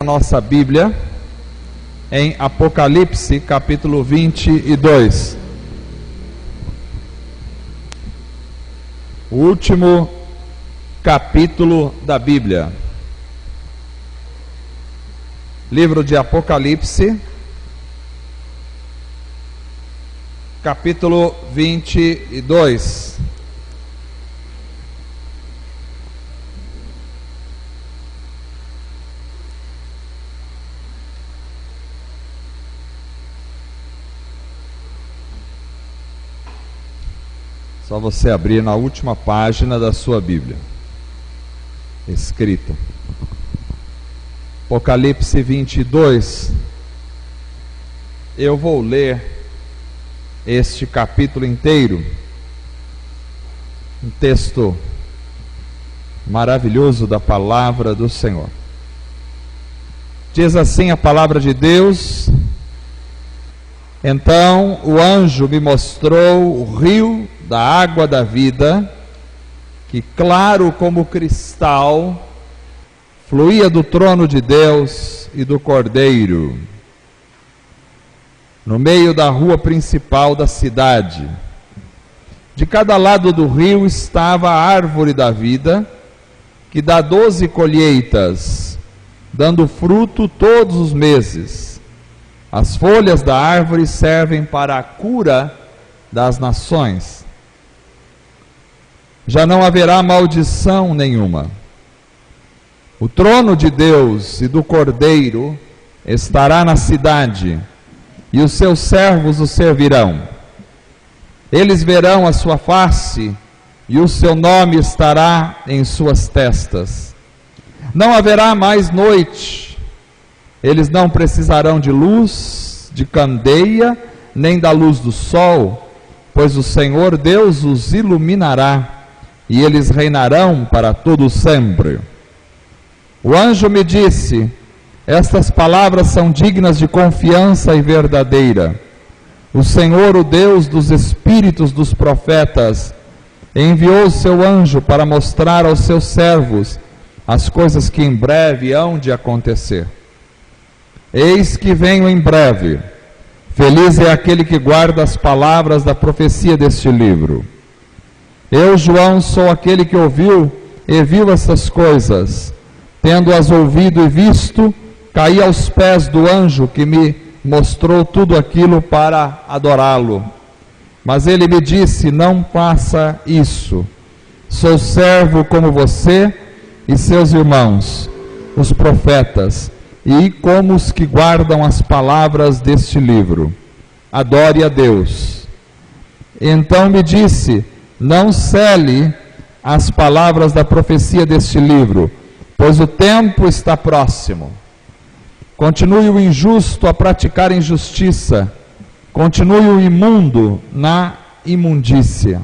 nossa Bíblia em Apocalipse, capítulo 22. O último capítulo da Bíblia. Livro de Apocalipse, capítulo 22. Só você abrir na última página da sua Bíblia, escrita. Apocalipse 22. Eu vou ler este capítulo inteiro. Um texto maravilhoso da palavra do Senhor. Diz assim a palavra de Deus: Então o anjo me mostrou o rio da água da vida, que claro como cristal, fluía do trono de Deus e do Cordeiro, no meio da rua principal da cidade. De cada lado do rio estava a árvore da vida, que dá 12 colheitas, dando fruto todos os meses. As folhas da árvore servem para a cura das nações. Já não haverá maldição nenhuma. O trono de Deus e do Cordeiro estará na cidade, e os seus servos o servirão. Eles verão a sua face, e o seu nome estará em suas testas. Não haverá mais noite. Eles não precisarão de luz, de candeia, nem da luz do sol, pois o Senhor Deus os iluminará, e eles reinarão para todo sempre. O anjo me disse: estas palavras são dignas de confiança e verdadeira. O Senhor, o Deus dos espíritos dos profetas, enviou o seu anjo para mostrar aos seus servos as coisas que em breve hão de acontecer. Eis que venho em breve. Feliz é aquele que guarda as palavras da profecia deste livro. Eu, João, sou aquele que ouviu e viu essas coisas. Tendo-as ouvido e visto, caí aos pés do anjo que me mostrou tudo aquilo para adorá-lo. Mas ele me disse: não faça isso. Sou servo como você e seus irmãos, os profetas, e como os que guardam as palavras deste livro. Adore a Deus. Então me disse: não cele as palavras da profecia deste livro, pois o tempo está próximo. Continue o injusto a praticar injustiça, continue o imundo na imundícia,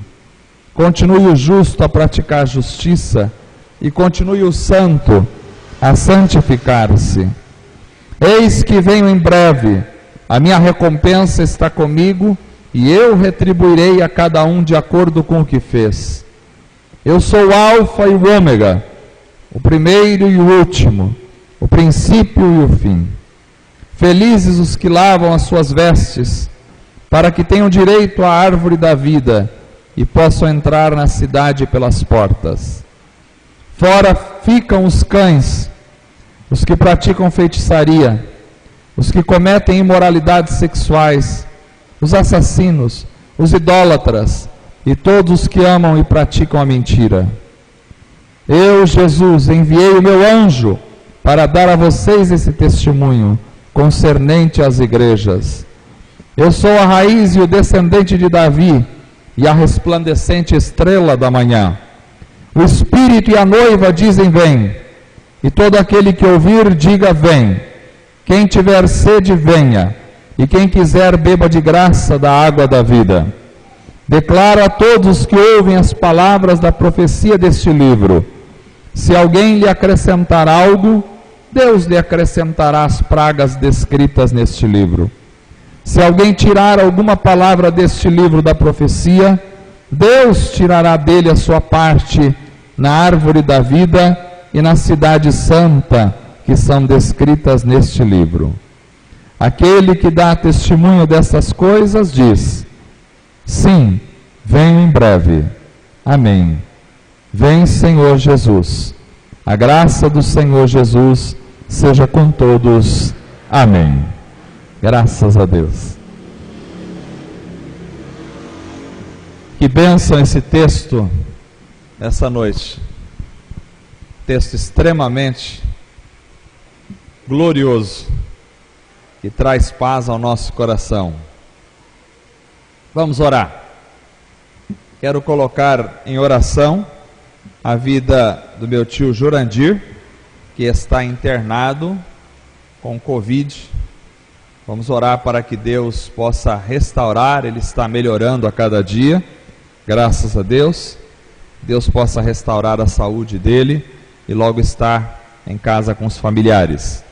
continue o justo a praticar justiça, e continue o santo a santificar-se. Eis que venho em breve, a minha recompensa está comigo, e eu retribuirei a cada um de acordo com o que fez. Eu sou o Alfa e o Ômega, o primeiro e o último, o princípio e o fim. Felizes os que lavam as suas vestes, para que tenham direito à árvore da vida e possam entrar na cidade pelas portas. Fora ficam os cães, os que praticam feitiçaria, os que cometem imoralidades sexuais, os assassinos, os idólatras e todos os que amam e praticam a mentira. Eu, Jesus, enviei o meu anjo para dar a vocês esse testemunho concernente às igrejas. Eu sou a raiz e o descendente de Davi e a resplandecente estrela da manhã. O Espírito e a noiva dizem: vem. E todo aquele que ouvir, diga: vem. Quem tiver sede, venha. E quem quiser, beba de graça da água da vida. Declaro a todos que ouvem as palavras da profecia deste livro: se alguém lhe acrescentar algo, Deus lhe acrescentará as pragas descritas neste livro. Se alguém tirar alguma palavra deste livro da profecia, Deus tirará dele a sua parte na árvore da vida e na cidade santa, que são descritas neste livro. Aquele que dá testemunho dessas coisas diz: sim, venho em breve. Amém. Vem, Senhor Jesus. A graça do Senhor Jesus seja com todos. Amém. Graças a Deus. Que bênção esse texto essa noite. Texto extremamente glorioso, que traz paz ao nosso coração. Vamos orar. Quero colocar em oração a vida do meu tio Jurandir, que está internado com Covid. Vamos orar para que Deus possa restaurar. Ele está melhorando a cada dia, graças a Deus. Deus possa restaurar a saúde dele e logo estar em casa com os familiares.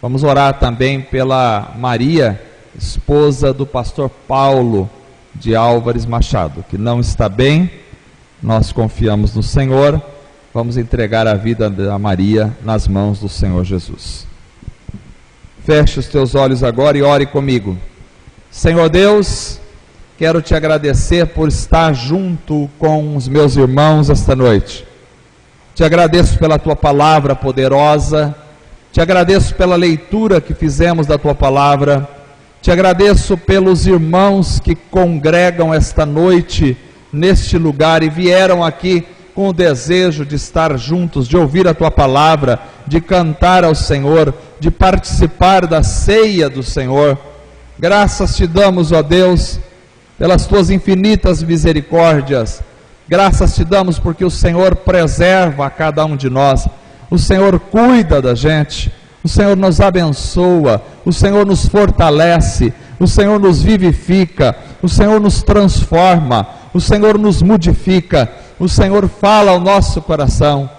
Vamos orar também pela Maria, esposa do pastor Paulo de Álvares Machado, que não está bem. Nós confiamos no Senhor. Vamos entregar a vida da Maria nas mãos do Senhor Jesus. Feche os teus olhos agora e ore comigo. Senhor Deus, quero te agradecer por estar junto com os meus irmãos esta noite. Te agradeço pela tua palavra poderosa, te agradeço pela leitura que fizemos da tua palavra, te agradeço pelos irmãos que congregam esta noite neste lugar e vieram aqui com o desejo de estar juntos, de ouvir a tua palavra, de cantar ao Senhor, de participar da ceia do Senhor. Graças te damos, ó Deus, pelas tuas infinitas misericórdias. Graças te damos porque o Senhor preserva a cada um de nós, o Senhor cuida da gente, o Senhor nos abençoa, o Senhor nos fortalece, o Senhor nos vivifica, o Senhor nos transforma, o Senhor nos modifica, o Senhor fala ao nosso coração.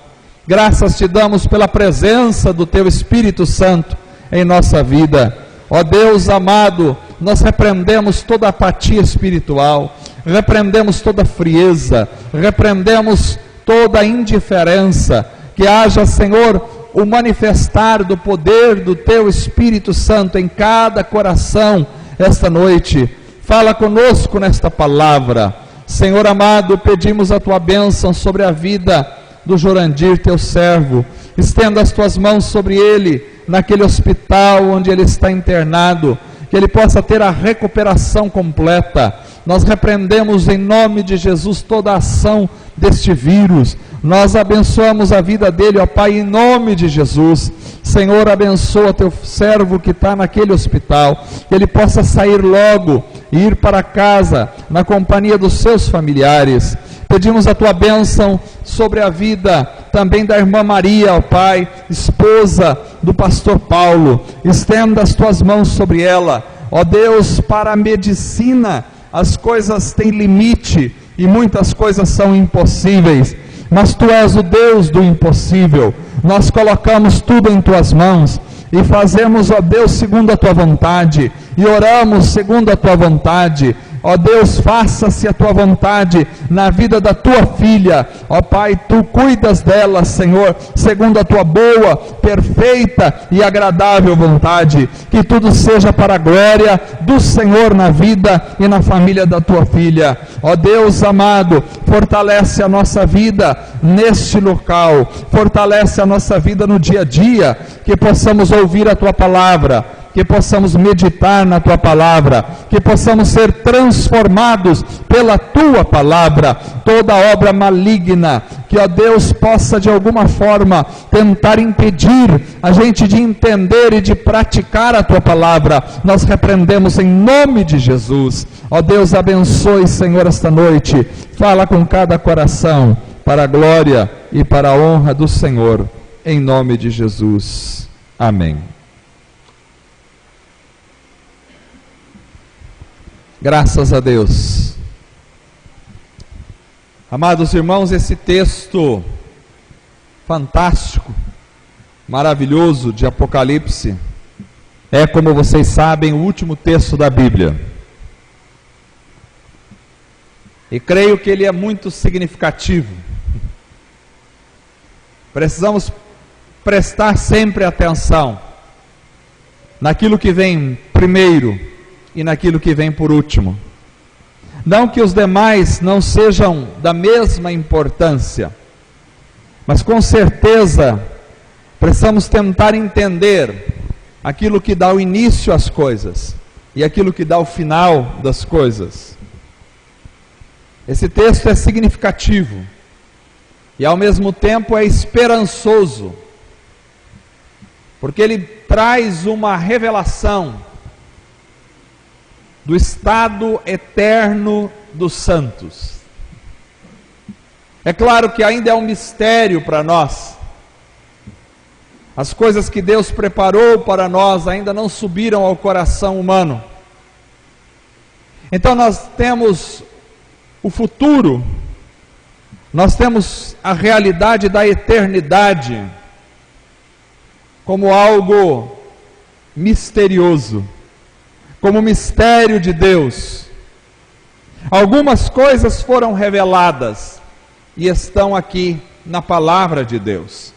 Graças te damos pela presença do teu Espírito Santo em nossa vida. Ó Deus amado, nós repreendemos toda apatia espiritual, repreendemos toda frieza, repreendemos toda indiferença. Que haja, Senhor, o manifestar do poder do teu Espírito Santo em cada coração esta noite. Fala conosco nesta palavra. Senhor amado, pedimos a tua bênção sobre a vida do Jurandir, teu servo. Estenda as tuas mãos sobre ele, naquele hospital onde ele está internado, que ele possa ter a recuperação completa. Nós repreendemos em nome de Jesus toda a ação deste vírus. Nós abençoamos a vida dele, ó Pai, em nome de Jesus. Senhor, abençoa teu servo que está naquele hospital, que ele possa sair logo e ir para casa na companhia dos seus familiares. Pedimos a tua bênção sobre a vida também da irmã Maria, ó Pai, esposa do pastor Paulo. Estenda as tuas mãos sobre ela, ó Deus. Para a medicina as coisas têm limite e muitas coisas são impossíveis, mas tu és o Deus do impossível. Nós colocamos tudo em tuas mãos e fazemos, ó Deus, segundo a tua vontade, e oramos segundo a tua vontade. Ó Deus, faça-se a tua vontade na vida da tua filha. Ó Pai, tu cuidas dela, Senhor, segundo a tua boa, perfeita e agradável vontade. Que tudo seja para a glória do Senhor na vida e na família da tua filha. Ó Deus amado, fortalece a nossa vida neste local, fortalece a nossa vida no dia a dia, que possamos ouvir a tua palavra, que possamos meditar na tua palavra, que possamos ser transformados pela tua palavra. Toda obra maligna que, ó Deus, possa de alguma forma tentar impedir a gente de entender e de praticar a tua palavra, nós repreendemos em nome de Jesus. Ó Deus, abençoe, Senhor, esta noite. Fala com cada coração, para a glória e para a honra do Senhor, em nome de Jesus. Amém. Graças a Deus. Amados irmãos, esse texto fantástico, maravilhoso de Apocalipse, é, como vocês sabem, o último texto da Bíblia. E creio que ele é muito significativo. Precisamos prestar sempre atenção naquilo que vem primeiro e naquilo que vem por último. Não que os demais não sejam da mesma importância, mas com certeza precisamos tentar entender aquilo que dá o início às coisas e aquilo que dá o final das coisas. Esse texto é significativo e ao mesmo tempo é esperançoso, porque ele traz uma revelação do estado eterno dos santos. É claro que ainda é um mistério para nós. As coisas que Deus preparou para nós ainda não subiram ao coração humano. Então nós temos o futuro, nós temos a realidade da eternidade como algo misterioso, como mistério de Deus. Algumas coisas foram reveladas e estão aqui na palavra de Deus.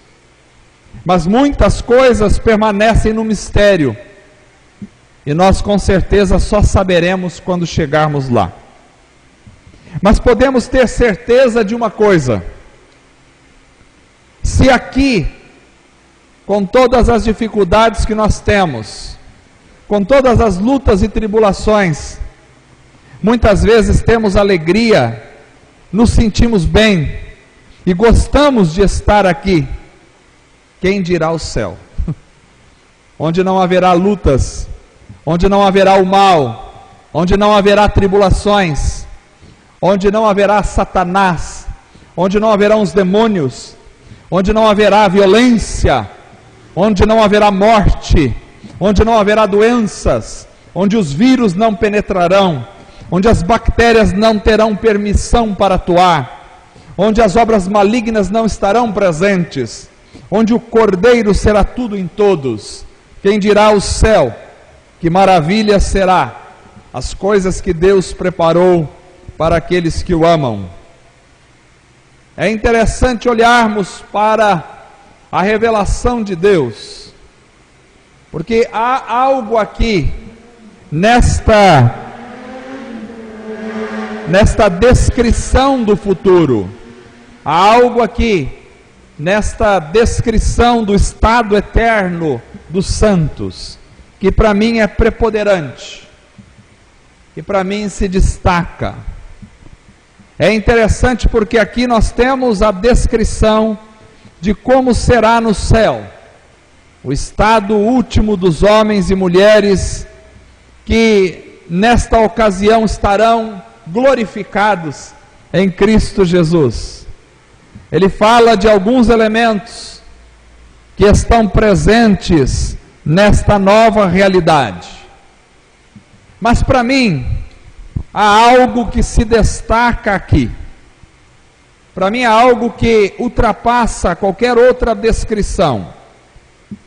Mas muitas coisas permanecem no mistério. E nós com certeza só saberemos quando chegarmos lá. Mas podemos ter certeza de uma coisa: se aqui, com todas as dificuldades que nós temos, com todas as lutas e tribulações, muitas vezes temos alegria, nos sentimos bem e gostamos de estar aqui, quem dirá o céu? Onde não haverá lutas, onde não haverá o mal, onde não haverá tribulações, onde não haverá Satanás, onde não haverá os demônios, onde não haverá violência, onde não haverá morte, onde não haverá doenças, onde os vírus não penetrarão, onde as bactérias não terão permissão para atuar, onde as obras malignas não estarão presentes, onde o Cordeiro será tudo em todos. Quem dirá o céu? Que maravilha será as coisas que Deus preparou para aqueles que o amam. É interessante olharmos para a revelação de Deus, porque há algo aqui nesta descrição do futuro, há algo aqui nesta descrição do estado eterno dos santos, que para mim é preponderante, que para mim se destaca. É interessante porque aqui nós temos a descrição de como será no céu, o estado último dos homens e mulheres que nesta ocasião estarão glorificados em Cristo Jesus. Ele fala de alguns elementos que estão presentes nesta nova realidade. Mas para mim, há algo que se destaca aqui. Para mim há algo que ultrapassa qualquer outra descrição,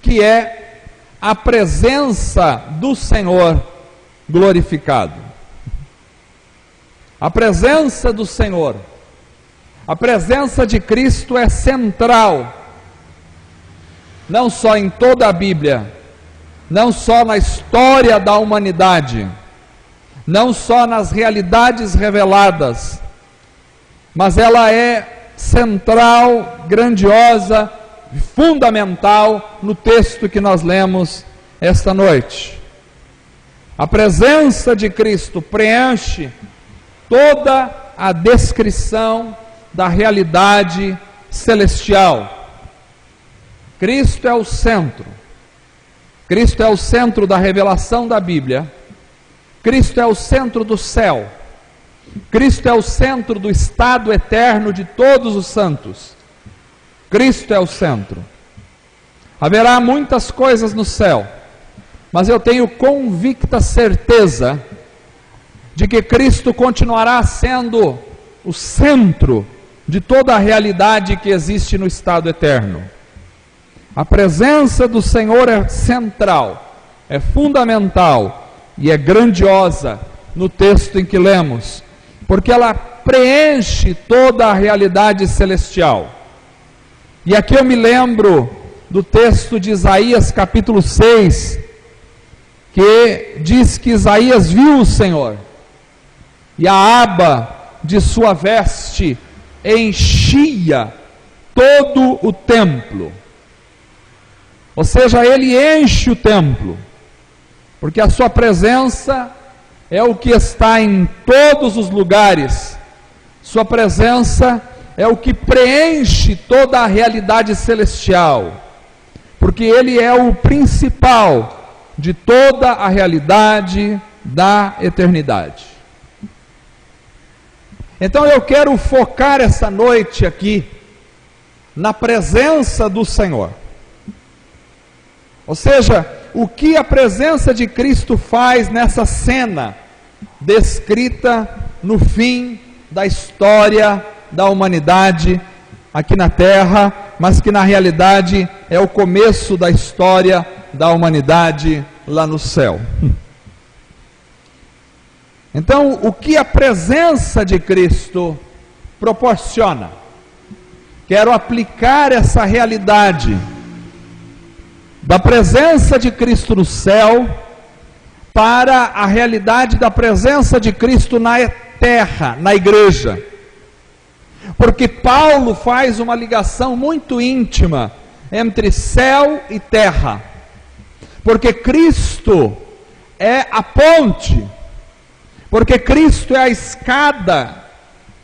que é a presença do Senhor glorificado. A presença do Senhor, a presença de Cristo é central, não só em toda a Bíblia, não só na história da humanidade, não só nas realidades reveladas, mas ela é central, grandiosa, fundamental no texto que nós lemos esta noite. A presença de Cristo preenche toda a descrição da realidade celestial. Cristo é o centro. Cristo é o centro da revelação da Bíblia. Cristo é o centro do céu. Cristo é o centro do estado eterno de todos os santos. Cristo é o centro. Haverá muitas coisas no céu, mas eu tenho convicta certeza de que Cristo continuará sendo o centro de toda a realidade que existe no estado eterno. A presença do Senhor é central, é fundamental e é grandiosa no texto em que lemos, porque ela preenche toda a realidade celestial. E aqui eu me lembro do texto de Isaías capítulo 6, que diz que Isaías viu o Senhor, e a aba de sua veste enchia todo o templo. Ou seja, ele enche o templo, porque a sua presença é o que está em todos os lugares. Sua presença é o que preenche toda a realidade celestial, porque ele é o principal de toda a realidade da eternidade. Então eu quero focar essa noite aqui na presença do Senhor. Ou seja, o que a presença de Cristo faz nessa cena descrita no fim da história da humanidade aqui na terra, mas que na realidade é o começo da história da humanidade lá no céu. Então, o que a presença de Cristo proporciona? Quero aplicar essa realidade da presença de Cristo no céu para a realidade da presença de Cristo na terra, na igreja. Porque Paulo faz uma ligação muito íntima entre céu e terra. Porque Cristo é a ponte, porque Cristo é a escada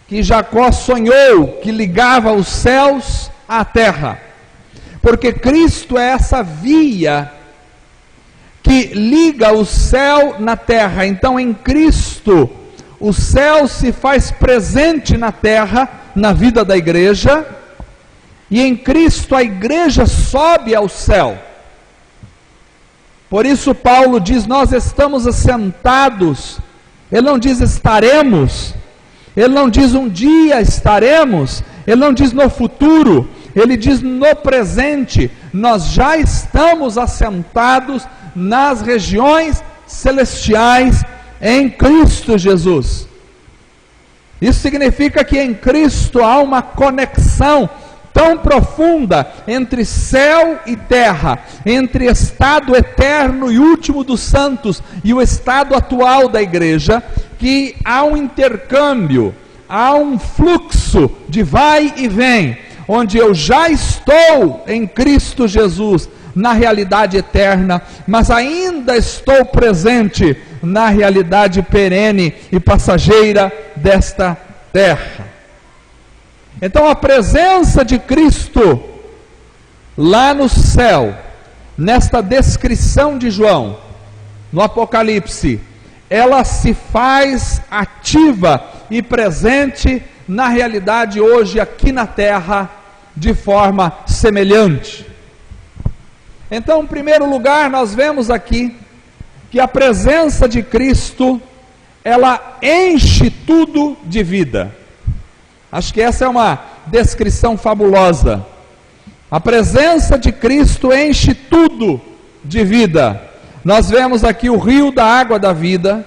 que Jacó sonhou, que ligava os céus à terra. Porque Cristo é essa via que liga o céu na terra. Então, em Cristo, o céu se faz presente na terra, na vida da igreja, e em Cristo a igreja sobe ao céu. Por isso Paulo diz, nós estamos assentados. Ele não diz estaremos, ele não diz um dia estaremos, ele não diz no futuro, ele diz no presente. Nós já estamos assentados nas regiões celestiais em Cristo Jesus. Isso significa que em Cristo há uma conexão tão profunda entre céu e terra, entre estado eterno e último dos santos e o estado atual da igreja, que há um intercâmbio, há um fluxo de vai e vem, onde eu já estou em Cristo Jesus, na realidade eterna, mas ainda estou presente na realidade perene e passageira desta terra. Então a presença de Cristo lá no céu, nesta descrição de João, no Apocalipse, ela se faz ativa e presente na realidade hoje aqui na terra, de forma semelhante. Então, em primeiro lugar, nós vemos aqui que a presença de Cristo, ela enche tudo de vida. Acho que essa é uma descrição fabulosa. A presença de Cristo enche tudo de vida. Nós vemos aqui o rio da água da vida,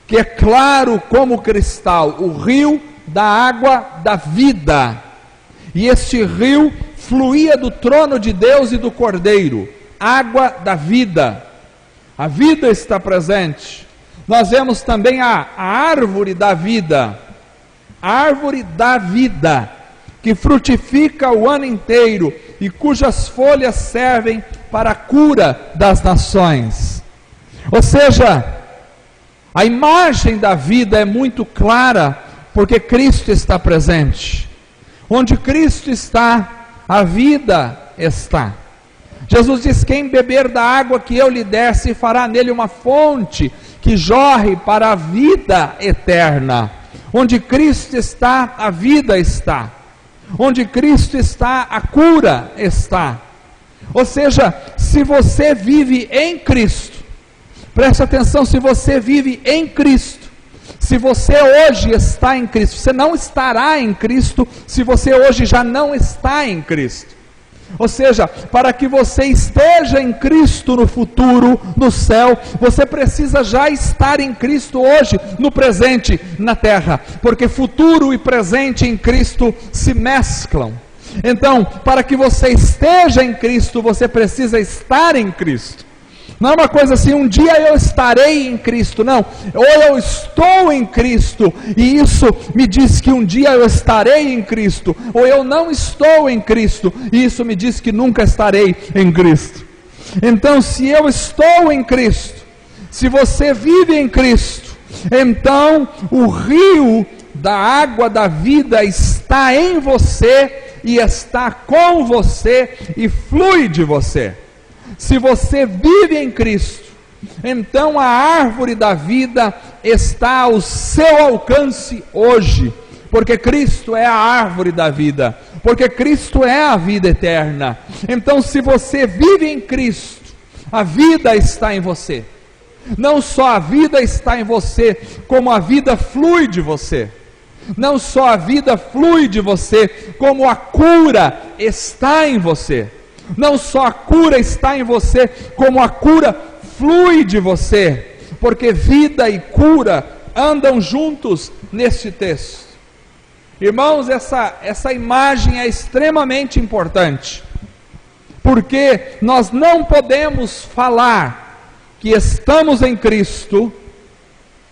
que é claro como cristal, o rio da água da vida. E este rio fluía do trono de Deus e do Cordeiro, água da vida. A vida está presente. Nós vemos também a árvore da vida, a árvore da vida, que frutifica o ano inteiro e cujas folhas servem para a cura das nações. Ou seja, a imagem da vida é muito clara, porque Cristo está presente. Onde Cristo está, a vida está. Jesus diz, quem beber da água que eu lhe der, se fará nele uma fonte que jorre para a vida eterna. Onde Cristo está, a vida está. Onde Cristo está, a cura está. Ou seja, se você vive em Cristo, preste atenção, se você vive em Cristo, se você hoje está em Cristo, você não estará em Cristo se você hoje já não está em Cristo. Ou seja, para que você esteja em Cristo no futuro, no céu, você precisa já estar em Cristo hoje, no presente, na terra, porque futuro e presente em Cristo se mesclam. Então, para que você esteja em Cristo, você precisa estar em Cristo. Não é uma coisa assim, um dia eu estarei em Cristo, não. Ou eu estou em Cristo, e isso me diz que um dia eu estarei em Cristo. Ou eu não estou em Cristo, e isso me diz que nunca estarei em Cristo. Então, se eu estou em Cristo, se você vive em Cristo, então o rio da água da vida está em você, e está com você, e flui de você. Se você vive em Cristo, então a árvore da vida está ao seu alcance hoje, porque Cristo é a árvore da vida, porque Cristo é a vida eterna. Então, se você vive em Cristo, a vida está em você. Não só a vida está em você, como a vida flui de você. Não só a vida flui de você, como a cura está em você. Não só a cura está em você, como a cura flui de você, porque vida e cura andam juntos neste texto. Irmãos, essa imagem é extremamente importante, porque nós não podemos falar que estamos em Cristo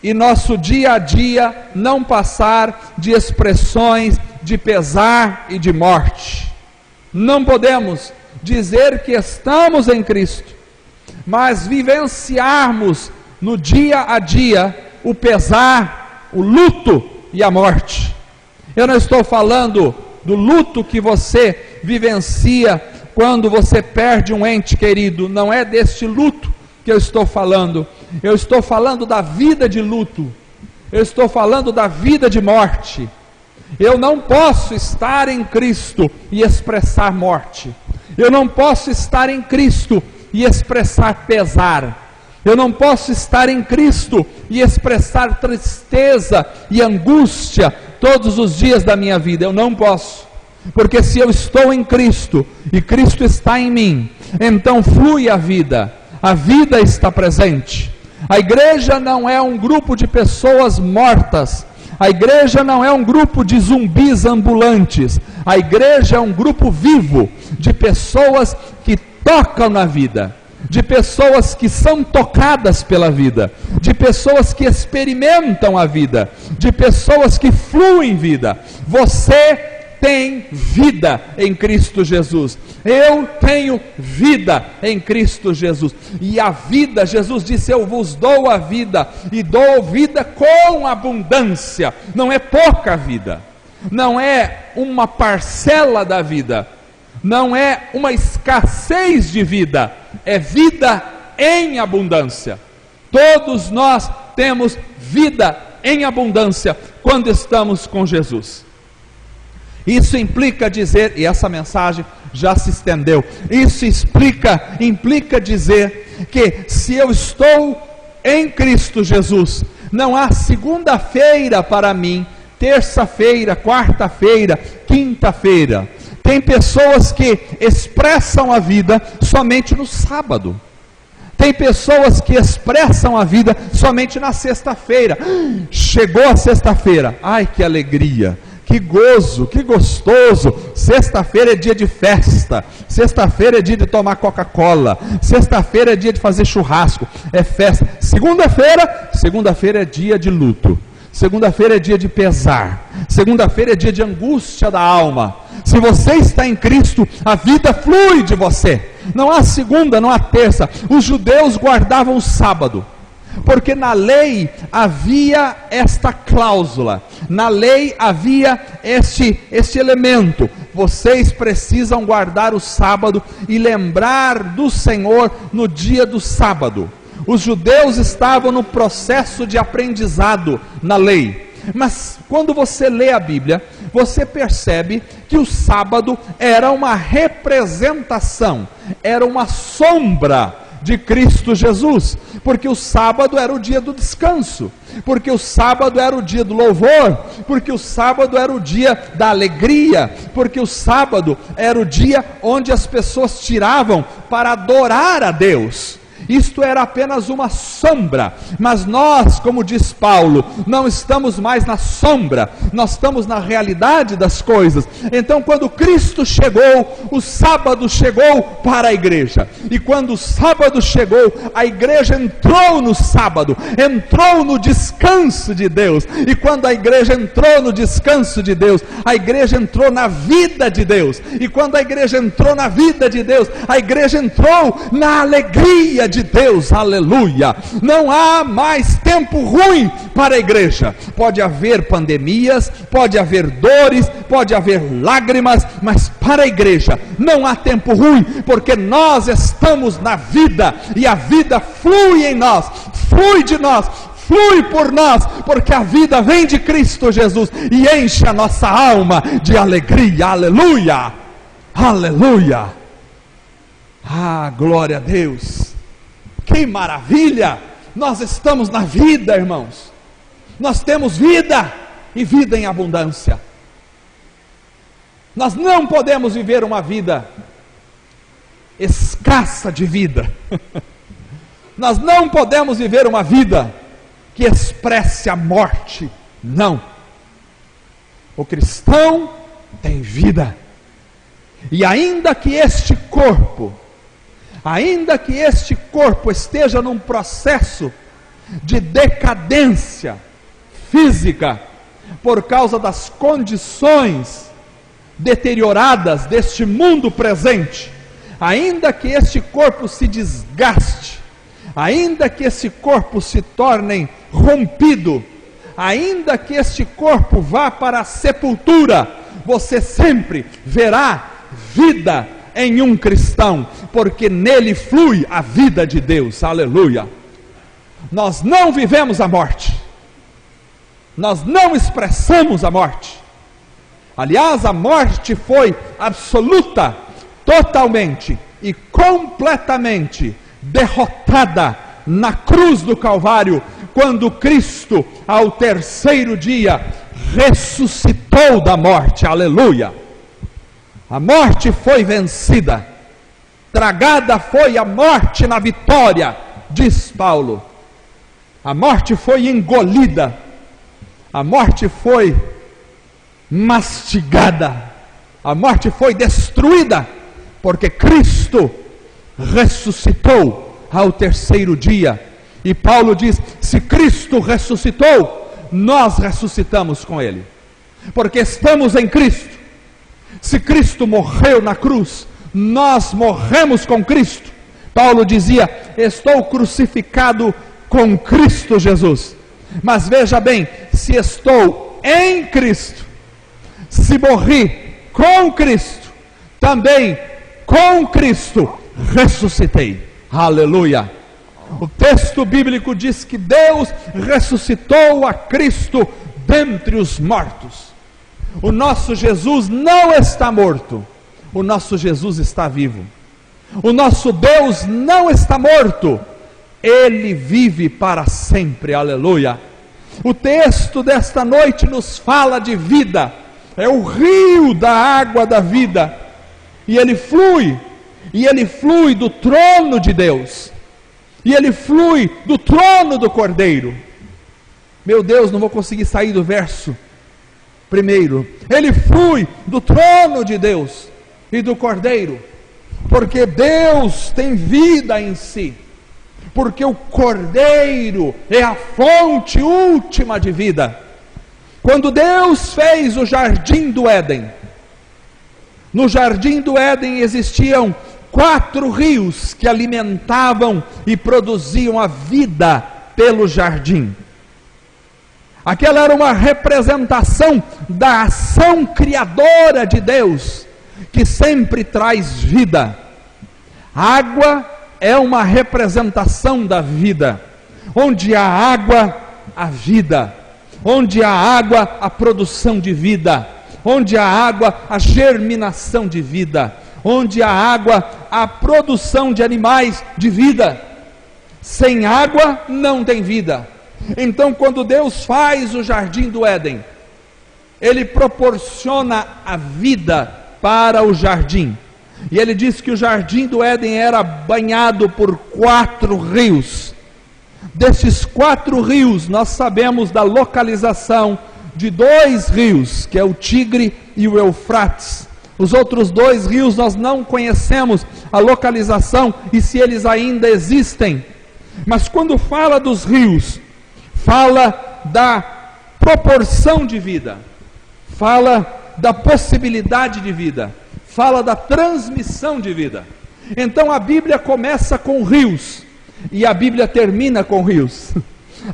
e nosso dia a dia não passar de expressões de pesar e de morte. Não podemos dizer que estamos em Cristo, mas vivenciarmos no dia a dia o pesar, o luto e a morte. Eu não estou falando do luto que você vivencia quando você perde um ente querido, não é deste luto que eu estou falando. Eu estou falando da vida de luto, eu estou falando da vida de morte. Eu não posso estar em Cristo e expressar morte. Eu não posso estar em Cristo e expressar pesar. Eu não posso estar em Cristo e expressar tristeza e angústia todos os dias da minha vida. Eu não posso. Porque se eu estou em Cristo e Cristo está em mim, então flui a vida está presente. A igreja não é um grupo de pessoas mortas. A igreja não é um grupo de zumbis ambulantes. A igreja é um grupo vivo de pessoas que tocam na vida, de pessoas que são tocadas pela vida, de pessoas que experimentam a vida, de pessoas que fluem vida. Você tem vida em Cristo Jesus. Eu tenho vida em Cristo Jesus. E a vida, Jesus disse: eu vos dou a vida, e dou vida com abundância. Não é pouca vida, não é uma parcela da vida, não é uma escassez de vida, é vida em abundância. Todos nós temos vida em abundância quando estamos com Jesus. Isso implica dizer, e essa mensagem já se estendeu, isso implica dizer que se eu estou em Cristo Jesus, não há segunda-feira para mim, terça-feira, quarta-feira, quinta-feira. Tem pessoas que expressam a vida somente no sábado. Tem pessoas que expressam a vida somente na sexta-feira. Chegou a sexta-feira, ai que alegria, que gozo, que gostoso. Sexta-feira é dia de festa, sexta-feira é dia de tomar Coca-Cola, sexta-feira é dia de fazer churrasco, é festa. Segunda-feira é dia de luto, segunda-feira é dia de pesar, segunda-feira é dia de angústia da alma. Se você está em Cristo, a vida flui de você. Não há segunda, não há terça. Os judeus guardavam o sábado, porque na lei havia esta cláusula, na lei havia este elemento: vocês precisam guardar o sábado e lembrar do Senhor no dia do sábado. Os judeus estavam no processo de aprendizado na lei, mas quando você lê a Bíblia, você percebe que o sábado era uma representação, era uma sombra de Cristo Jesus, porque o sábado era o dia do descanso, porque o sábado era o dia do louvor, porque o sábado era o dia da alegria, porque o sábado era o dia onde as pessoas tiravam para adorar a Deus. Isto era apenas uma sombra, mas nós, como diz Paulo, não estamos mais na sombra, nós estamos na realidade das coisas. Então, quando Cristo chegou, o sábado chegou para a igreja, e quando o sábado chegou, a igreja entrou no sábado, entrou no descanso de Deus, e quando a igreja entrou no descanso de Deus, a igreja entrou na vida de Deus, e quando a igreja entrou na vida de Deus, a igreja entrou na alegria de Deus, aleluia. Não há mais tempo ruim para a igreja. Pode haver pandemias, pode haver dores, pode haver lágrimas, mas para a igreja não há tempo ruim, porque nós estamos na vida, e a vida flui em nós, flui de nós, flui por nós, porque a vida vem de Cristo Jesus, e enche a nossa alma de alegria, aleluia, aleluia. Ah, glória a Deus, que maravilha, nós estamos na vida, irmãos, nós temos vida, e vida em abundância. Nós não podemos viver uma vida escassa de vida, nós não podemos viver uma vida que expresse a morte, não. O cristão tem vida, e ainda que este corpo esteja num processo de decadência física, por causa das condições deterioradas deste mundo presente, ainda que este corpo se desgaste, ainda que esse corpo se torne rompido, ainda que este corpo vá para a sepultura, você sempre verá vida em um cristão, porque nele flui a vida de Deus, aleluia. Nós não vivemos a morte, nós não expressamos a morte. Aliás, a morte foi absoluta, totalmente e completamente derrotada na cruz do Calvário, quando Cristo, ao terceiro dia, ressuscitou da morte, aleluia. A morte foi vencida, tragada foi a morte na vitória, diz Paulo. A morte foi engolida, a morte foi mastigada, a morte foi destruída, porque Cristo ressuscitou ao terceiro dia. E Paulo diz: se Cristo ressuscitou, nós ressuscitamos com Ele, porque estamos em Cristo. Se Cristo morreu na cruz, nós morremos com Cristo. Paulo dizia: estou crucificado com Cristo Jesus. Mas veja bem, se estou em Cristo, se morri com Cristo, também com Cristo ressuscitei, aleluia. O texto bíblico diz que Deus ressuscitou a Cristo dentre os mortos. O nosso Jesus não está morto, o nosso Jesus está vivo. O nosso Deus não está morto, Ele vive para sempre, aleluia. O texto desta noite nos fala de vida, é o rio da água da vida, e ele flui do trono de Deus, e ele flui do trono do Cordeiro. Meu Deus, não vou conseguir sair do verso primeiro. Ele flui do trono de Deus e do Cordeiro, porque Deus tem vida em si, porque o Cordeiro é a fonte última de vida. Quando Deus fez o jardim do Éden, no jardim do Éden existiam 4 rios que alimentavam e produziam a vida pelo jardim. Aquela era uma representação da ação criadora de Deus, que sempre traz vida. A água é uma representação da vida. Onde há água, há vida. Onde há água, a produção de vida. Onde há água, a germinação de vida. Onde há água, a produção de animais de vida. Sem água não tem vida. Então, quando Deus faz o jardim do Éden, Ele proporciona a vida para o jardim. E ele disse que o jardim do Éden era banhado por 4 rios. Desses 4 rios, nós sabemos da localização de 2 rios, que é o Tigre e o Eufrates. Os outros 2 rios nós não conhecemos a localização e se eles ainda existem. Mas quando fala dos rios, fala da proporção de vida, fala da possibilidade de vida, fala da transmissão de vida. Então a Bíblia começa com rios e a Bíblia termina com rios.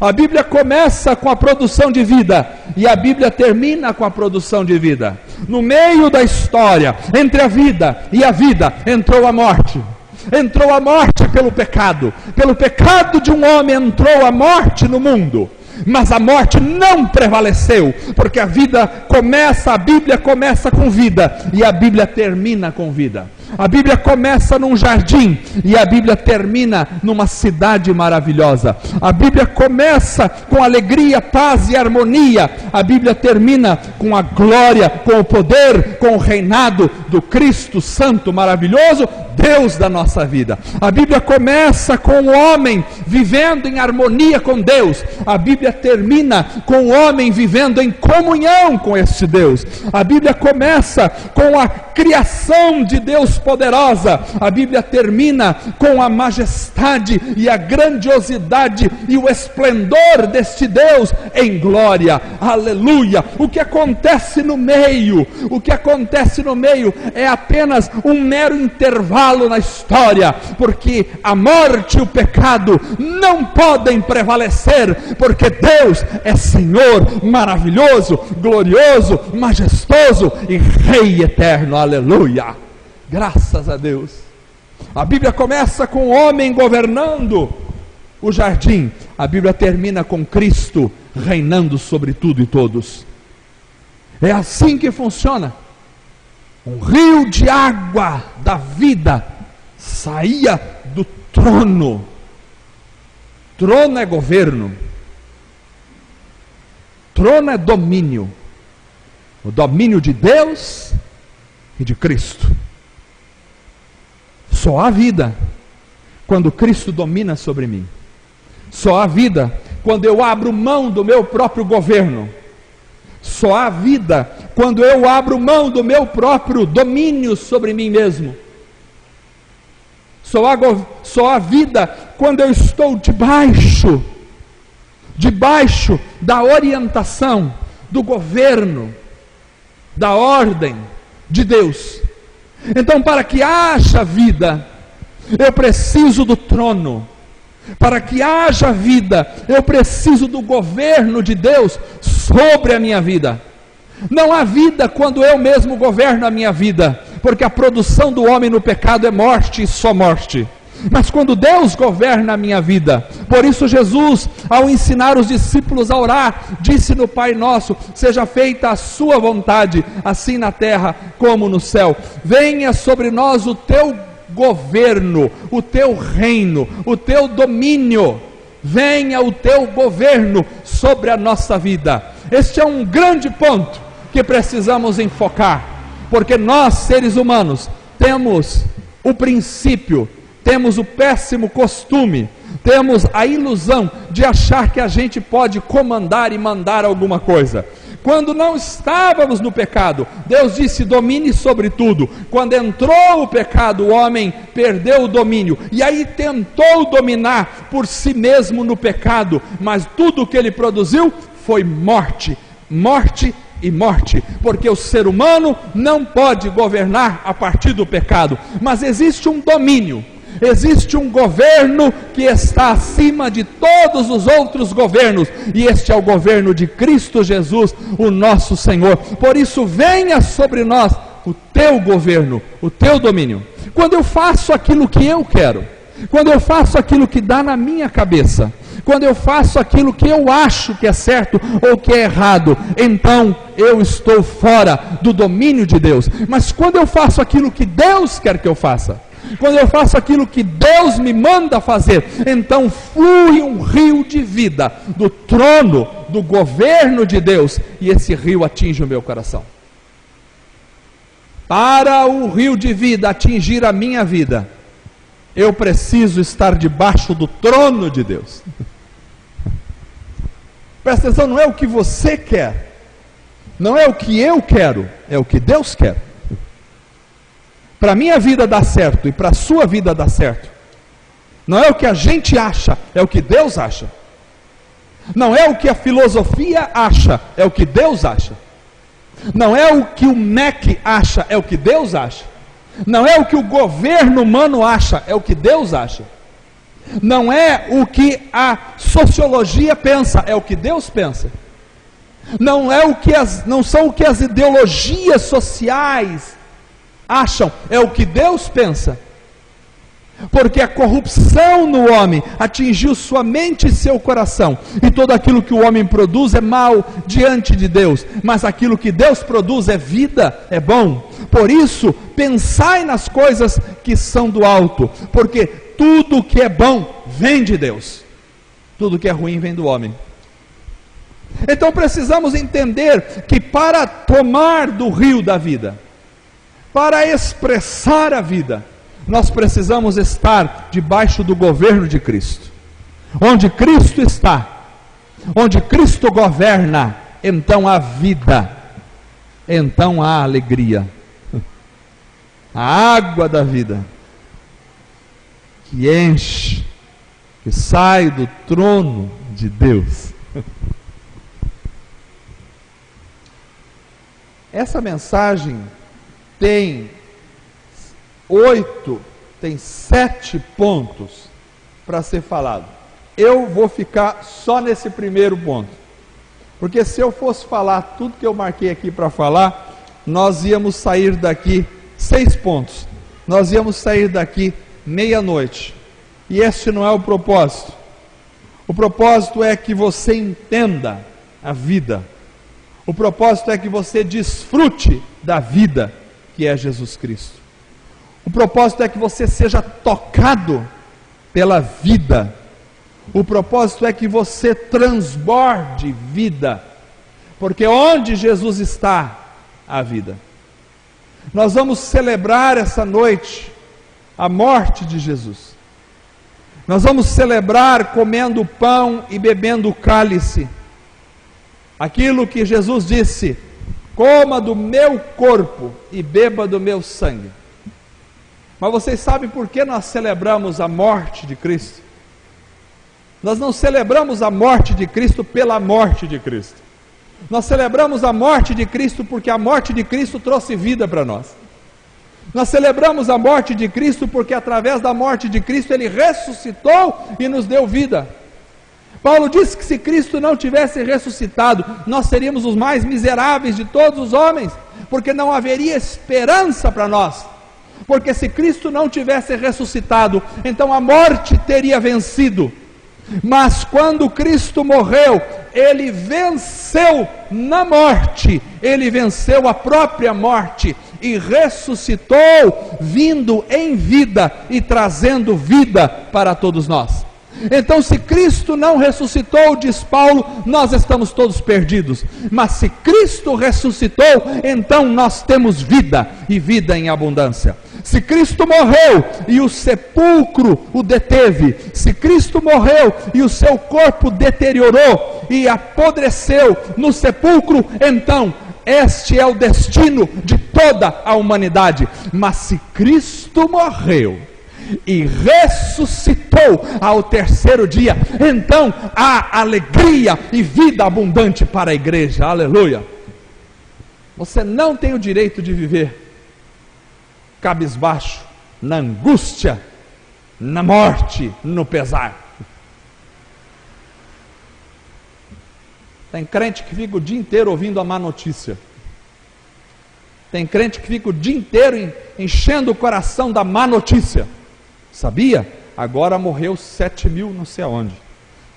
A Bíblia começa com a produção de vida e a Bíblia termina com a produção de vida. No meio da história, entre a vida e a vida, entrou a morte. Entrou a morte pelo pecado de um homem entrou a morte no mundo. Mas a morte não prevaleceu, porque a Bíblia começa com vida e a Bíblia termina com vida. A Bíblia começa num jardim e a Bíblia termina numa cidade maravilhosa. A Bíblia começa com alegria, paz e harmonia. A Bíblia termina com a glória, com o poder, com o reinado do Cristo Santo maravilhoso, Deus da nossa vida. A Bíblia começa com o homem vivendo em harmonia com Deus. A Bíblia termina com o homem vivendo em comunhão com este Deus. A Bíblia começa com a criação de Deus poderosa. A Bíblia termina com a majestade e a grandiosidade e o esplendor deste Deus em glória. Aleluia! O que acontece no meio é apenas um mero intervalo na história, porque a morte e o pecado não podem prevalecer, porque Deus é Senhor maravilhoso, glorioso, majestoso e Rei eterno. Aleluia! Graças a Deus. A Bíblia começa com o homem governando o jardim. A Bíblia termina com Cristo reinando sobre tudo e todos. É assim que funciona. Um rio de água da vida saía do trono. Trono é governo. Trono é domínio. O domínio de Deus e de Cristo. Só há vida quando Cristo domina sobre mim. Só há vida quando eu abro mão do meu próprio governo. Só há vida quando eu abro mão do meu próprio domínio sobre mim mesmo. Só há vida quando eu estou debaixo da orientação, do governo, da ordem de Deus. Então, para que haja vida, eu preciso do trono. Para que haja vida, eu preciso do governo de Deus sobre a minha vida. Não há vida quando eu mesmo governo a minha vida, porque a produção do homem no pecado é morte e só morte. Mas quando Deus governa a minha vida, por isso Jesus, ao ensinar os discípulos a orar, disse no Pai Nosso: seja feita a sua vontade, assim na terra como no céu. Venha sobre nós o teu governo, o teu reino, o teu domínio. Venha o teu governo sobre a nossa vida. Este é um grande ponto que precisamos enfocar, porque nós, seres humanos, temos o princípio, temos o péssimo costume, temos a ilusão de achar que a gente pode comandar e mandar alguma coisa. Quando não estávamos no pecado, Deus disse: domine sobre tudo. Quando entrou o pecado, o homem perdeu o domínio, e aí tentou dominar por si mesmo no pecado, mas tudo o que ele produziu foi morte, morte e morte, porque o ser humano não pode governar a partir do pecado, mas existe um domínio, existe um governo que está acima de todos os outros governos, e este é o governo de Cristo Jesus, o nosso Senhor. Por isso, venha sobre nós o teu governo, o teu domínio. Quando eu faço aquilo que eu quero, quando eu faço aquilo que dá na minha cabeça, quando eu faço aquilo que eu acho que é certo ou que é errado, então eu estou fora do domínio de Deus. Mas quando eu faço aquilo que Deus quer que eu faça, quando eu faço aquilo que Deus me manda fazer, então flui um rio de vida do trono, do governo de Deus, e esse rio atinge o meu coração. Para o rio de vida atingir a minha vida, eu preciso estar debaixo do trono de Deus. Presta atenção, não é o que você quer, não é o que eu quero, é o que Deus quer. Para a minha vida dar certo e para a sua vida dar certo, não é o que a gente acha, é o que Deus acha. Não é o que a filosofia acha, é o que Deus acha. Não é o que o MEC acha, é o que Deus acha. Não é o que o governo humano acha, é o que Deus acha. Não é o que a sociologia pensa, é o que Deus pensa. Não são o que as ideologias sociais acham, é o que Deus pensa. Porque a corrupção no homem atingiu sua mente e seu coração, e tudo aquilo que o homem produz é mal diante de Deus, mas aquilo que Deus produz é vida, é bom. Por isso, pensai nas coisas que são do alto, porque tudo que é bom vem de Deus, tudo que é ruim vem do homem. Então precisamos entender que para tomar do rio da vida, para expressar a vida, nós precisamos estar debaixo do governo de Cristo. Onde Cristo está, onde Cristo governa, então há vida, então há alegria. A água da vida, que enche, que sai do trono de Deus. Essa mensagem tem 7 pontos para ser falado. Eu vou ficar só nesse primeiro ponto, porque se eu fosse falar tudo que eu marquei aqui para falar, nós íamos sair daqui 6 pontos, nós íamos sair daqui meia-noite, e este não é o propósito. O propósito é que você entenda a vida, o propósito é que você desfrute da vida que é Jesus Cristo. O propósito é que você seja tocado pela vida. O propósito é que você transborde vida, porque onde Jesus está, há vida. Nós vamos celebrar essa noite a morte de Jesus. Nós vamos celebrar comendo o pão e bebendo o cálice. Aquilo que Jesus disse: coma do meu corpo e beba do meu sangue. Mas vocês sabem por que nós celebramos a morte de Cristo? Nós não celebramos a morte de Cristo pela morte de Cristo. Nós celebramos a morte de Cristo porque a morte de Cristo trouxe vida para nós. Nós celebramos a morte de Cristo porque através da morte de Cristo Ele ressuscitou e nos deu vida. Paulo disse que se Cristo não tivesse ressuscitado, nós seríamos os mais miseráveis de todos os homens, porque não haveria esperança para nós. Porque se Cristo não tivesse ressuscitado, então a morte teria vencido. Mas quando Cristo morreu, Ele venceu na morte, Ele venceu a própria morte e ressuscitou, vindo em vida e trazendo vida para todos nós. Então, se Cristo não ressuscitou, diz Paulo, nós estamos todos perdidos. Mas se Cristo ressuscitou, então nós temos vida, e vida em abundância. Se Cristo morreu e o sepulcro o deteve, se Cristo morreu e o seu corpo deteriorou e apodreceu no sepulcro, então este é o destino de toda a humanidade. Mas se Cristo morreu e ressuscitou ao terceiro dia, então há alegria e vida abundante para a igreja. Aleluia! Você não tem o direito de viver cabisbaixo, na angústia, na morte, no pesar. Tem crente que fica o dia inteiro ouvindo a má notícia. Tem crente que fica o dia inteiro enchendo o coração da má notícia. Sabia? Agora morreu 7.000 não sei aonde.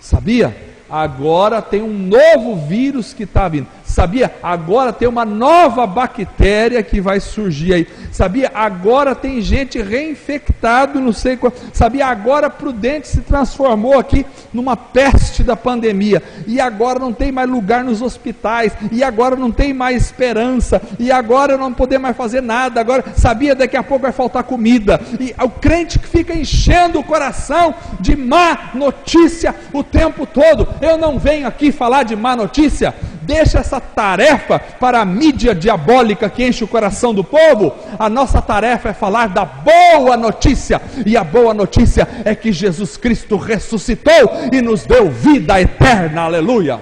Sabia? Agora tem um novo vírus que está vindo. Sabia? Agora tem uma nova bactéria que vai surgir aí. Sabia? Agora tem gente reinfectado, não sei qual. Sabia? Agora Prudente se transformou aqui numa peste da pandemia. E agora não tem mais lugar nos hospitais. E agora não tem mais esperança. E agora não podemos mais fazer nada. Agora, sabia? Daqui a pouco vai faltar comida. E o crente que fica enchendo o coração de má notícia o tempo todo. Eu não venho aqui falar de má notícia. Deixa essa tarefa para a mídia diabólica que enche o coração do povo. A nossa tarefa é falar da boa notícia, e a boa notícia é que Jesus Cristo ressuscitou e nos deu vida eterna, aleluia.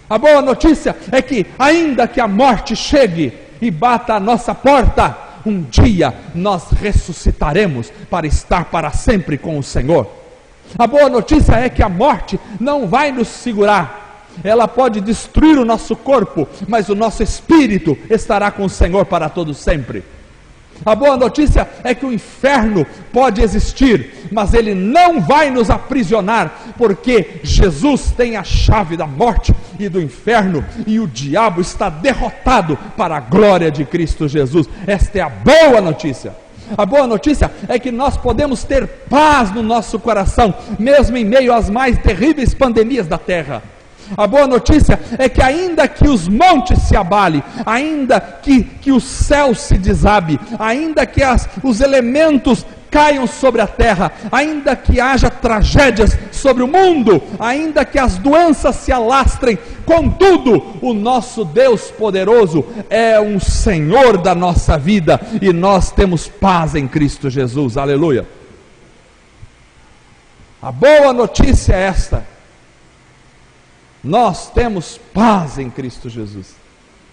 A boa notícia é que, ainda que a morte chegue e bata a nossa porta, um dia nós ressuscitaremos para estar para sempre com o Senhor. A boa notícia é que a morte não vai nos segurar. Ela pode destruir o nosso corpo, mas o nosso espírito estará com o Senhor para todo sempre. A boa notícia é que o inferno pode existir, mas ele não vai nos aprisionar, porque Jesus tem a chave da morte e do inferno, e o diabo está derrotado para a glória de Cristo Jesus. Esta é a boa notícia. A boa notícia é que nós podemos ter paz no nosso coração, mesmo em meio às mais terríveis pandemias da terra. A boa notícia é que, ainda que os montes se abalem, ainda que o céu se desabe, ainda que os elementos caiam sobre a terra, ainda que haja tragédias sobre o mundo, ainda que as doenças se alastrem, contudo, o nosso Deus poderoso é um Senhor da nossa vida, e nós temos paz em Cristo Jesus, aleluia. A boa notícia é esta: nós temos paz em Cristo Jesus.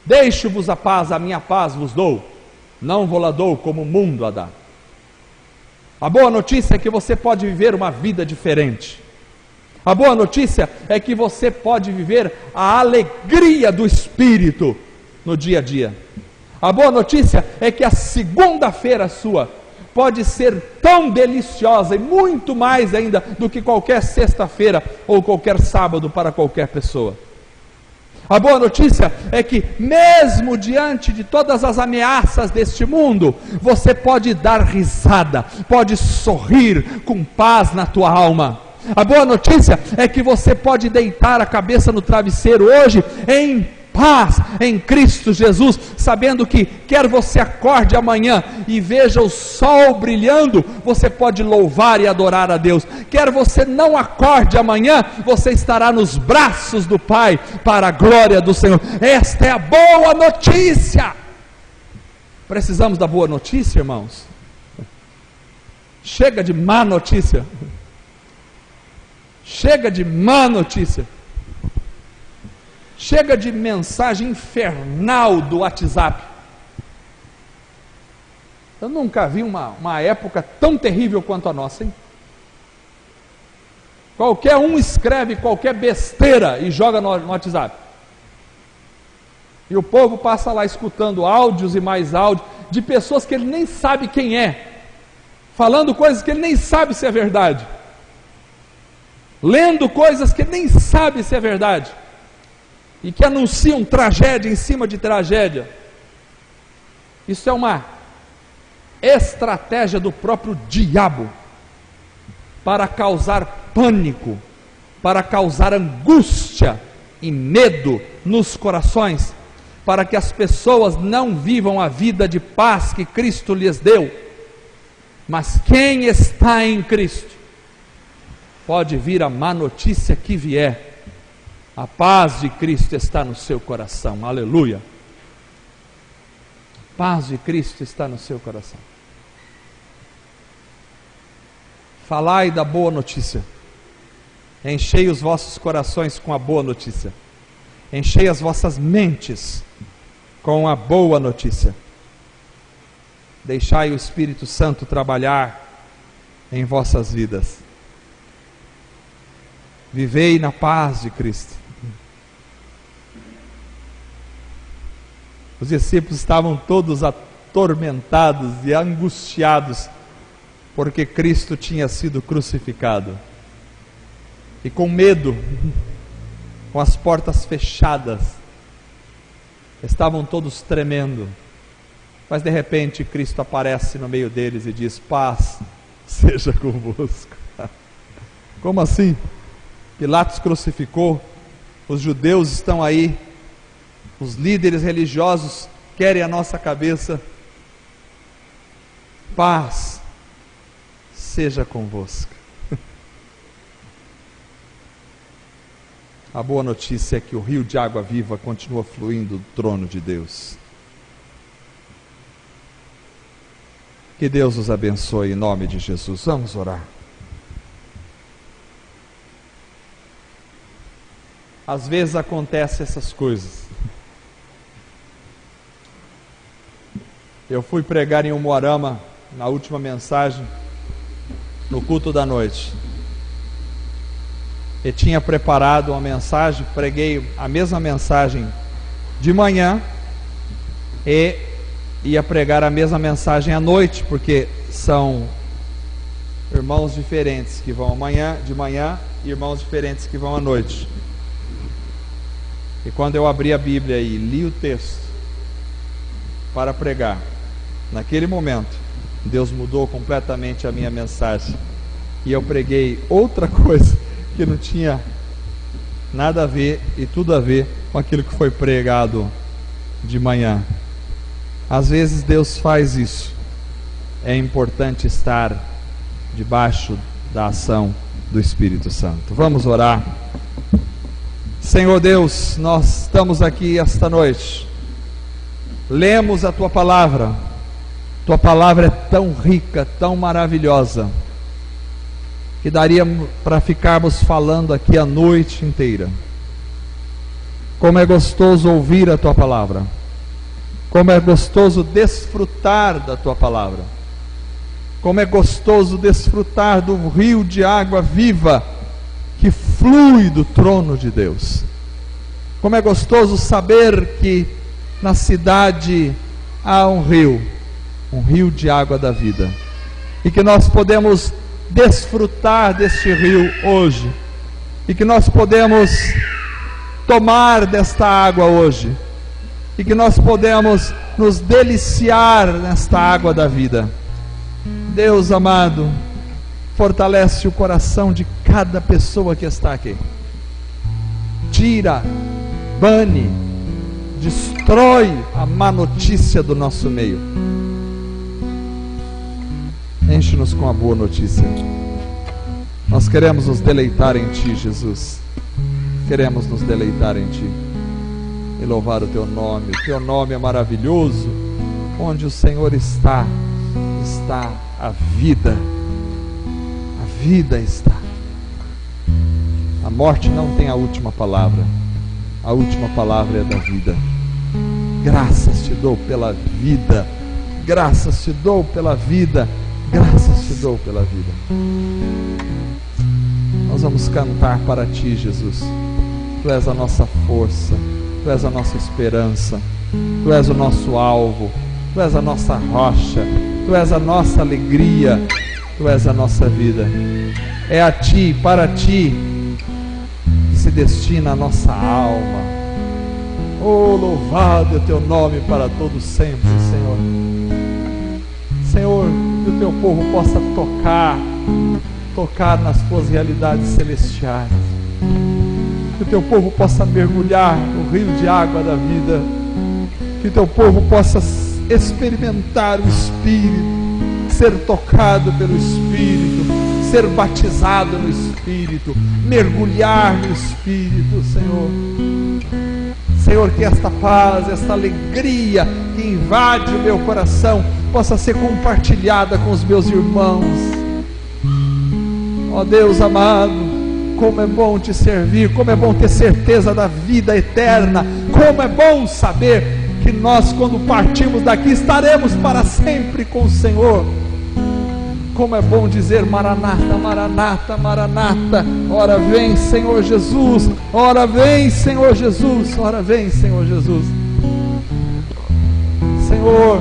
Deixo-vos a paz, a minha paz vos dou, não vou lá dou como o mundo a dá. A boa notícia é que você pode viver uma vida diferente. A boa notícia é que você pode viver a alegria do Espírito no dia a dia. A boa notícia é que a segunda-feira sua pode ser tão deliciosa, e muito mais ainda do que qualquer sexta-feira ou qualquer sábado para qualquer pessoa. A boa notícia é que, mesmo diante de todas as ameaças deste mundo, você pode dar risada, pode sorrir com paz na tua alma. A boa notícia é que você pode deitar a cabeça no travesseiro hoje em paz em Cristo Jesus, sabendo que, quer você acorde amanhã e veja o sol brilhando, você pode louvar e adorar a Deus. Quer você não acorde amanhã, você estará nos braços do Pai, para a glória do Senhor. Esta é a boa notícia. Precisamos da boa notícia, irmãos. Chega de má notícia. Chega de má notícia. Chega de mensagem infernal do WhatsApp. Eu nunca vi uma época tão terrível quanto a nossa, hein? Qualquer um escreve qualquer besteira e joga no WhatsApp. E o povo passa lá escutando áudios e mais áudios de pessoas que ele nem sabe quem é, falando coisas que ele nem sabe se é verdade, lendo coisas que ele nem sabe se é verdade, e que anunciam tragédia em cima de tragédia. Isso é uma estratégia do próprio diabo para causar pânico, para causar angústia e medo nos corações, para que as pessoas não vivam a vida de paz que Cristo lhes deu. Mas quem está em Cristo, pode vir a má notícia que vier, a paz de Cristo está no seu coração, aleluia. A paz de Cristo está no seu coração. Falai da boa notícia, enchei os vossos corações com a boa notícia, enchei as vossas mentes com a boa notícia, deixai o Espírito Santo trabalhar em vossas vidas, vivei na paz de Cristo. Os discípulos estavam todos atormentados e angustiados, porque Cristo tinha sido crucificado, e com medo, com as portas fechadas, estavam todos tremendo, mas de repente Cristo aparece no meio deles e diz: paz seja convosco. Como assim? Pilatos crucificou, os judeus estão aí, os líderes religiosos querem a nossa cabeça. Paz seja convosco. A boa notícia é que o rio de água viva continua fluindo do trono de Deus. Que Deus os abençoe em nome de Jesus. Vamos orar. Às vezes acontecem essas coisas. Eu fui pregar em Umuarama, na última mensagem, no culto da noite. Eu tinha preparado uma mensagem, preguei a mesma mensagem de manhã e ia pregar a mesma mensagem à noite, porque são irmãos diferentes que vão de manhã e irmãos diferentes que vão à noite. E quando eu abri a Bíblia e li o texto para pregar, naquele momento, Deus mudou completamente a minha mensagem. E eu preguei outra coisa que não tinha nada a ver e tudo a ver com aquilo que foi pregado de manhã. Às vezes Deus faz isso. É importante estar debaixo da ação do Espírito Santo. Vamos orar. Senhor Deus, nós estamos aqui esta noite, lemos a Tua palavra. Tua palavra é tão rica, tão maravilhosa, que daria para ficarmos falando aqui a noite inteira. Como é gostoso ouvir a Tua palavra, como é gostoso desfrutar da Tua palavra, como é gostoso desfrutar do rio de água viva que flui do trono de Deus. Como é gostoso saber que na cidade há um rio de água da vida, e que nós podemos desfrutar deste rio hoje, e que nós podemos tomar desta água hoje, e que nós podemos nos deliciar nesta água da vida. Deus amado, fortalece o coração de cada pessoa que está aqui. Tira, bane, destrói a má notícia do nosso meio. Enche-nos com a boa notícia. Nós queremos nos deleitar em Ti, Jesus. Queremos nos deleitar em Ti e louvar o Teu nome. O Teu nome é maravilhoso. Onde o Senhor está a vida. A vida está. A morte não tem a última palavra. A última palavra é da vida. Graças Te dou pela vida. Graças Te dou pela vida. Graças Te dou pela vida. Nós vamos cantar para Ti, Jesus. Tu és a nossa força, Tu és a nossa esperança, Tu és o nosso alvo, Tu és a nossa rocha, Tu és a nossa alegria, Tu és a nossa vida. É a Ti, para Ti, que se destina a nossa alma. Oh, louvado é o Teu nome para todo sempre, Senhor. Senhor, que o Teu povo possa tocar nas Tuas realidades celestiais. Que o Teu povo possa mergulhar no rio de água da vida. Que o Teu povo possa experimentar o Espírito, ser tocado pelo Espírito, ser batizado no Espírito, mergulhar no Espírito, Senhor. Senhor, que esta paz, esta alegria que invade o meu coração possa ser compartilhada com os meus irmãos. Ó Deus amado, como é bom Te servir, como é bom ter certeza da vida eterna, como é bom saber que nós, quando partimos daqui, estaremos para sempre com o Senhor. Como é bom dizer Maranata, Maranata, Maranata. Ora vem, Senhor Jesus. Ora vem, Senhor Jesus. Ora vem, Senhor Jesus. Senhor,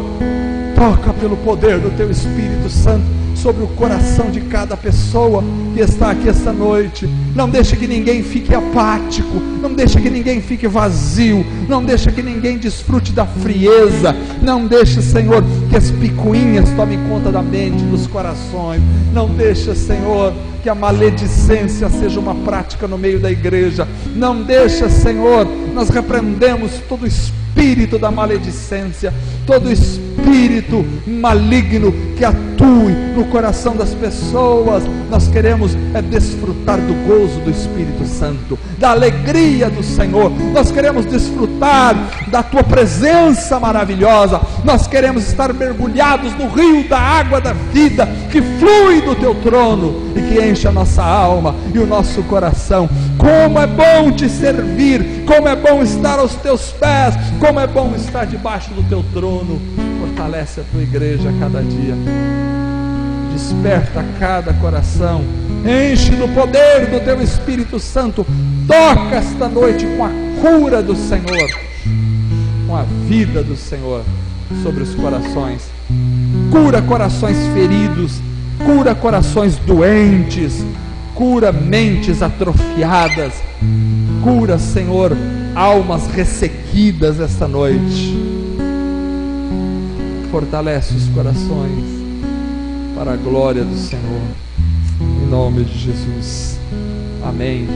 toca pelo poder do Teu Espírito Santo sobre o coração de cada pessoa que está aqui esta noite. Não deixe que ninguém fique apático, não deixe que ninguém fique vazio, não deixe que ninguém desfrute da frieza, não deixe, Senhor, que as picuinhas tomem conta da mente, dos corações, não deixe, Senhor, que a maledicência seja uma prática no meio da igreja, não deixa, Senhor, nós repreendemos todo espírito da maledicência, todo espírito maligno que atue no coração das pessoas. Nós queremos desfrutar do gozo do Espírito Santo, da alegria do Senhor, nós queremos desfrutar da tua presença maravilhosa, nós queremos estar mergulhados no rio da água da vida, que flui do teu trono, e que enche a nossa alma e o nosso coração. Como é bom te servir, como é bom estar aos teus pés, como é bom estar debaixo do teu trono. Fortalece a tua igreja a cada dia, desperta cada coração, enche do poder do teu Espírito Santo, toca esta noite com a cura do Senhor, com a vida do Senhor sobre os corações. Cura corações feridos, cura corações doentes, cura mentes atrofiadas, cura, Senhor, almas ressequidas esta noite. Fortalece os corações para a glória do Senhor, em nome de Jesus. Amém.